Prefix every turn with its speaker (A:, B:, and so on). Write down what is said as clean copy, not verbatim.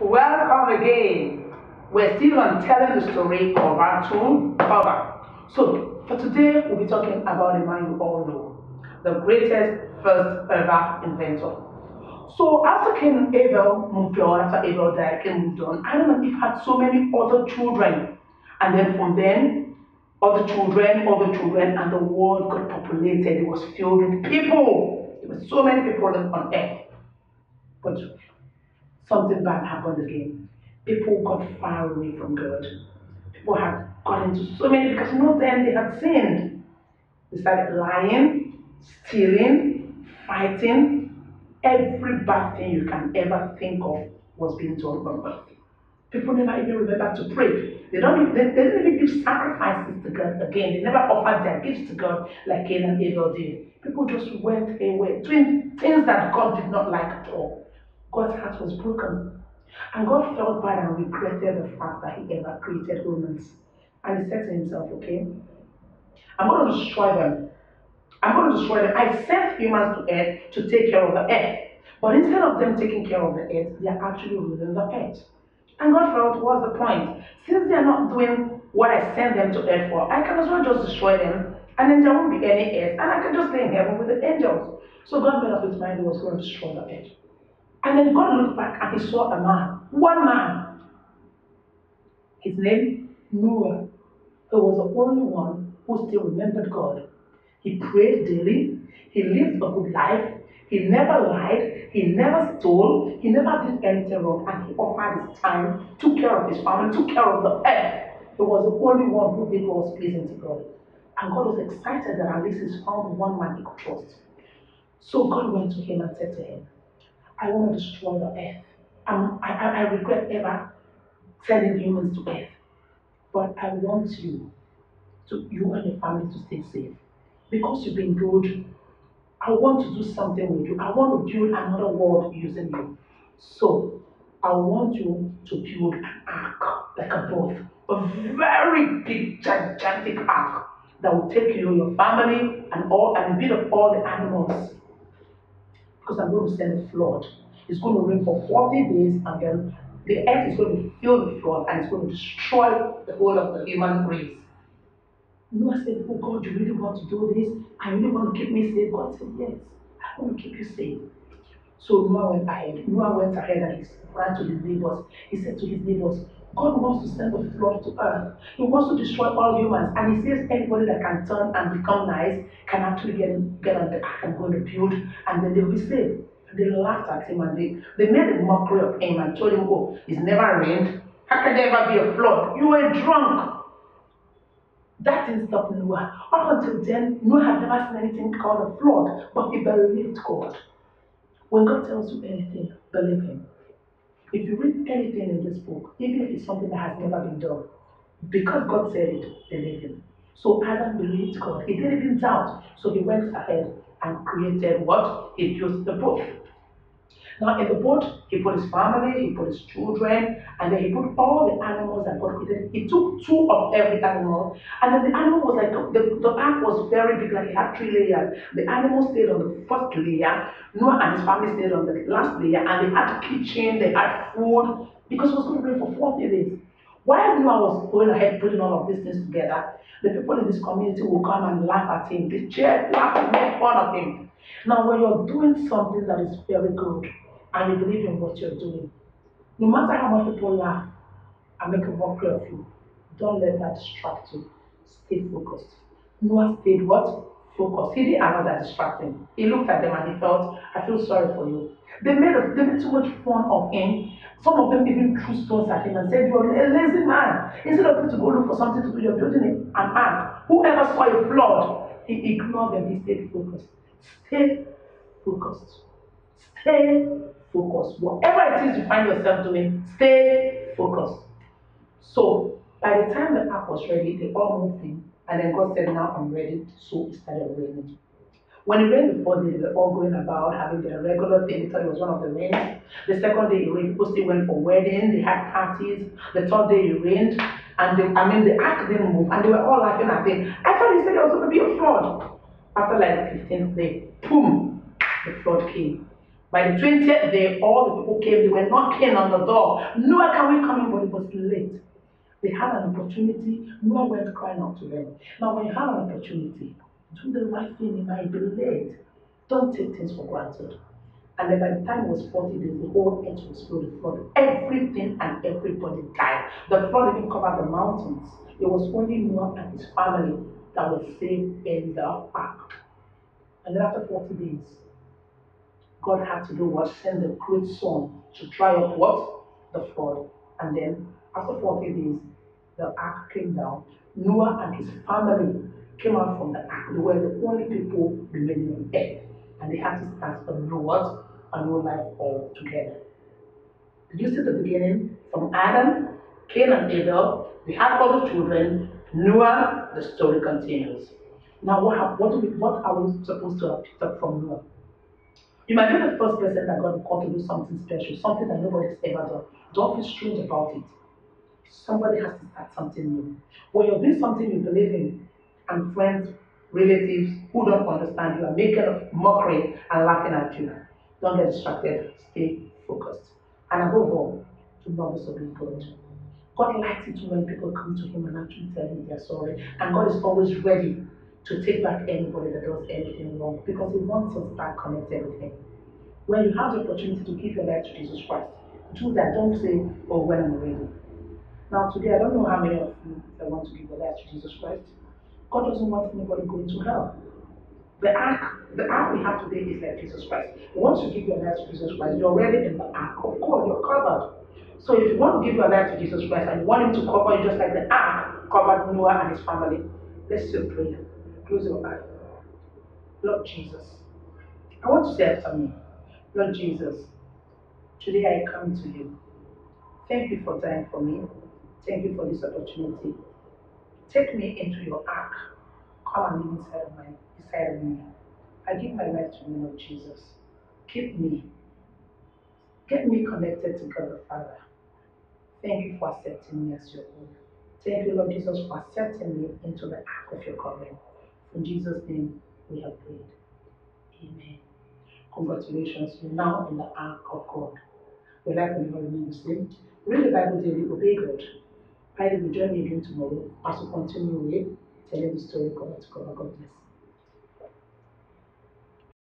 A: Welcome again. We're still on telling the story cover to cover. So, for today, we'll be talking about a man you all know, the greatest first ever inventor. So, after Cain and Abel moved on, after Abel died, Cain moved on, Adam and Eve had so many other children. And then from then, other children, and the world got populated. It was filled with people. There were so many people on earth. But something bad happened again. People got far away from God. People had got into so many because then they had sinned. They started lying, stealing, fighting. Every bad thing you can ever think of was being done on earth. People never even remember to pray. They didn't even give sacrifices to God again. They never offered their gifts to God like Cain and Abel did. People just went away, doing things that God did not like at all. God's heart was broken. And God felt bad and regretted the fact that He ever created humans. And He said to Himself, okay, I'm going to destroy them. I'm going to destroy them. I sent humans to earth to take care of the earth. But instead of them taking care of the earth, they are actually ruling the earth. And God felt, what's the point? Since they are not doing what I sent them to earth for, I can as well just destroy them, and then there won't be any earth, and I can just stay in heaven with the angels. So God made up His mind He was going to destroy the earth. And then God looked back and He saw a man, one man. His name, Noah. He was the only one who still remembered God. He prayed daily. He lived a good life. He never lied. He never stole. He never did anything wrong. And he offered his time, took care of his family, took care of the earth. He was the only one who did what was pleasing to God. And God was excited that at least he's found one man he could trust. So God went to him and said to him, I want to destroy the earth. I regret ever sending humans to earth. But I want you and your family to stay safe. Because you've been good, I want to do something with you. I want to build another world using you. So I want you to build an ark, like a boat, a very big, gigantic ark that will take you, your family, and a bit of all the animals. Because I'm going to send a flood. It's going to rain for 40 days, and then the earth is going to be filled with flood, and it's going to destroy the whole of the human race. Noah said, oh God, you really want to do this? I really want to keep me safe. God said, yes, I want to keep you safe. So Noah went ahead. Noah went ahead and he ran to his neighbors. He said to his neighbors, God wants to send a flood to earth. He wants to destroy all humans. And he says anybody that can turn and become nice can actually get on the ark I'm going to build, and then they'll be safe. And they laughed at him and they made a mockery of him and told him, oh, it's never rained. How can there ever be a flood? You were drunk. That didn't stop Noah. Up until then, Noah had never seen anything called a flood, but he believed God. When God tells you anything, believe Him. If you read anything in this book, even if it's something that has never been done, because God said it, believe Him. So Adam believed God. He didn't even doubt. So he went ahead and created what? He built the boat. Now in the boat, he put his family, he put his children, and then he put all the animals that God created. He took two of every animal, and then the animal was like, the ark was very big, like it had three layers. The animals stayed on the first layer, Noah and his family stayed on the last layer, and they had kitchen, they had food, because it was going to rain for 40 days. While Noah was going ahead putting all of these things together, the people in this community will come and laugh at him. They cheered, laugh, and make fun of him. Now, when you're doing something that is very good and you believe in what you're doing, no matter how much people laugh and make a mockery of you, don't let that distract you. Stay focused. Noah stayed what? Focused. He didn't allow that distract him. He looked at them and he felt, I feel sorry for you. They made so much fun of him. Some of them even threw stones at him and said, you're a lazy man. Instead of you to go look for something to do, you're building an ark. Whoever saw a flood, he ignored them. He stayed focused. Stay focused. Stay focused. Whatever it is you find yourself doing, stay focused. So by the time the ark was ready, they all moved in. And then God said, now I'm ready. So it started raining. When it rained before, they were all going about having their regular thing. They thought it was one of the rains. The second day it rained, people still went for wedding. They had parties. The third day it rained. And the ark didn't move. And they were all laughing at him. I thought he said there was going to be a flood. After like the 15th day, boom, the flood came. By the 20th day, all the people came. They were knocking on the door. Noah, can we come in? But it was late. They had an opportunity. Noah went crying out to them. Now, when you have an opportunity, do the right thing. It might be late. Don't take things for granted. And then by the time it was 40 days, the whole earth was filled with flood. Everything and everybody died. The flood even covered the mountains. It was only Noah and his family that were saved in the ark. And then after 40 days, God had to do what? Send a great storm to dry up what? The flood. And then after 40 days, the ark came down. Noah and his family came out from the ark. They were the only people remaining on earth. And they had to start a new what? A new life altogether. Did you see the beginning? From Adam, Cain and Abel, they had all the children. Noah, the story continues. Now what are we supposed to have picked up from Noah? You might be the first person that God called to do something special, something that nobody's ever done. Don't feel strange about it. Somebody has to start something new. When you're doing something you believe in, and friends, relatives who don't understand you are making a mockery and laughing at you, don't get distracted. Stay focused. And above all, do not disobey God. God likes it when people come to Him and actually tell Him they're sorry. And God is always ready to take back anybody that does anything wrong because He wants us back connected with Him. When you have the opportunity to give your life to Jesus Christ, do that. Don't say, oh, when I'm ready. Now, today, I don't know how many of you that want to give your life to Jesus Christ. God doesn't want anybody going to hell. The ark we have today is like Jesus Christ. Once you give your life to Jesus Christ, you're already in the ark. Of course, you're covered. So if you want to give your life to Jesus Christ and you want Him to cover you just like the ark covered Noah and his family, let's still pray. Close your eyes. Lord Jesus, I want to say after me, Lord Jesus, today I come to you. Thank you for dying for me. Thank you for this opportunity. Take me into your ark. Come and live inside of me. I give my life to you, Lord Jesus. Keep me. Get me connected to God the Father. Thank you for accepting me as your own. Thank you, Lord Jesus, for accepting me into the ark of your covenant. In Jesus' name, we have prayed. Amen. Congratulations, you're now in the ark of God. Your life will never remain the same. Read the Bible daily, obey God. Pray that you join me again tomorrow as we continue with telling the story of God. God bless.